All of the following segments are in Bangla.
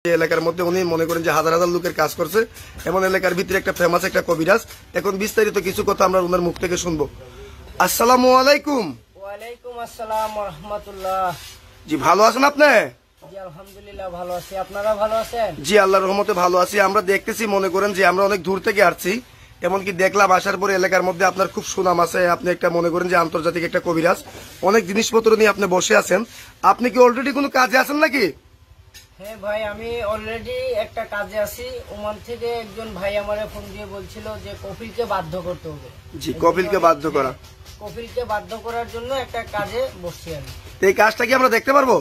এলাকার মধ্যে উনি মনে করেন যে হাজার হাজার লোকের কাজ করছে, এমন এলাকার ভিতরে একটা ফেমাস একটা কবিরাজ। এখন বিস্তারিত কিছু কথা আমরা ওনার মুখ থেকে শুনবো। আসসালামু আলাইকুম। ওয়ালাইকুম আসসালাম ওয়া রাহমাতুল্লাহ। জি, ভালো আছেন আপনি? জি আলহামদুলিল্লাহ ভালো আছি, আপনারা ভালো আছেন? জি, আল্লাহর রহমতে ভালো আছি। আমরা দেখতেছি মনে করেন যে আমরা অনেক দূর থেকে আসছি, এমনকি দেখলাম আসার পরে এলাকার মধ্যে আপনার খুব সুনাম আছে। আপনি একটা মনে করেন যে আন্তর্জাতিক একটা কবিরাজ, অনেক জিনিসপত্র নিয়ে আপনি বসে আছেন। আপনি কি অলরেডি কোনো কাজে আছেন নাকি? হ্যাঁ ভাই, আমি অলরেডি একটা কাজে আছি। ওমান থেকে একজন ভাই আমারে ফোন দিয়ে বলছিল যে কপিলকে বাধ্য করতে হবে। জি, কপিলকে বাধ্য করা। কপিলকে বাধ্য করার জন্য একটা কাজে বসছি আমি। এই কাজটা কি আমরা দেখতে পারবো?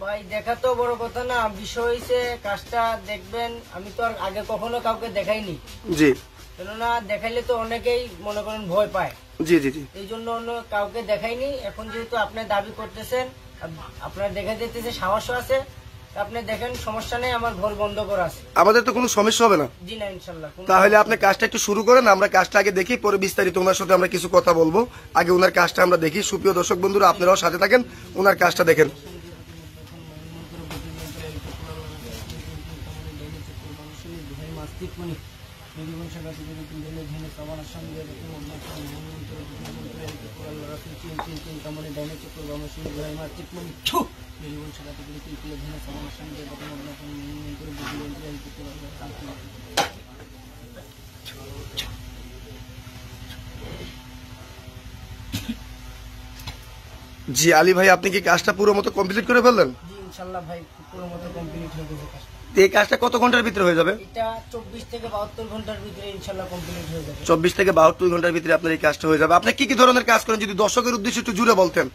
ভাই দেখা তো বড় কথা না, বিষয় হয়েছে কাজটা দেখবেন। আমি তো আর আগে কখনো কাউকে দেখাইনি। জি, কেননা দেখাইলে তো অনেকেই মনে করেন ভয় পায়। জি জি জি। এই জন্য অন্য কাউকে দেখাইনি। এখন যেহেতু আপনি দাবি করতেছেন, আপনার দেখা যেতেছে সাহস আছে, আপনি দেখেন, সমস্যা নেই, আমার ঘর বন্ধ করা আছে। আমাদের তো কোনো সমস্যা হবে না। জি না, ইনশাল্লাহ। তাহলে আপনি কাজটা একটু শুরু করেন, আমরা কাজটা আগে দেখি, পরে বিস্তারিত ওনার সাথে আমরা কিছু কথা বলবো। আগে ওনার কাজটা আমরা দেখি। সুপ্রিয় দর্শক বন্ধুরা, আপনারাও সাথে থাকেন, ওনার কাজটা দেখেন। জি আলী ভাই, আপনি কি কাজটা পুরো মতো কমপ্লিট করে ফেললেন? জি ইনশাল্লাহ ভাই, পুরো মতো কমপ্লিট হয়ে গেছে কাজটা। এই কাজটা কত ঘন্টার ভিতরে হয়ে যাবে? এটা 24 থেকে 72 ঘন্টার ভিতরে ইনশাল্লাহ কমপ্লিট হয়ে যাবে। 24 থেকে 72 ঘন্টার ভিতরে আপনার এই কাজটা হয়ে যাবে। আপনি কি কি ধরনের কাজ করেন, যদি দর্শকের উদ্দেশ্যে একটু জুড়ে বলতেন?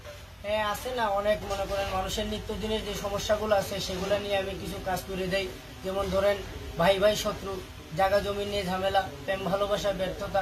হ্যাঁ, আছে না অনেক, মনে করেন মানুষের নিত্যদিনের যে সমস্যাগুলো আছে সেগুলো নিয়ে আমি কিছু কাজ করে দেই। যেমন ধরেন ভাই ভাই শত্রু, জায়গা জমি নিয়ে ঝামেলা, প্রেম ভালোবাসা ব্যর্থতা,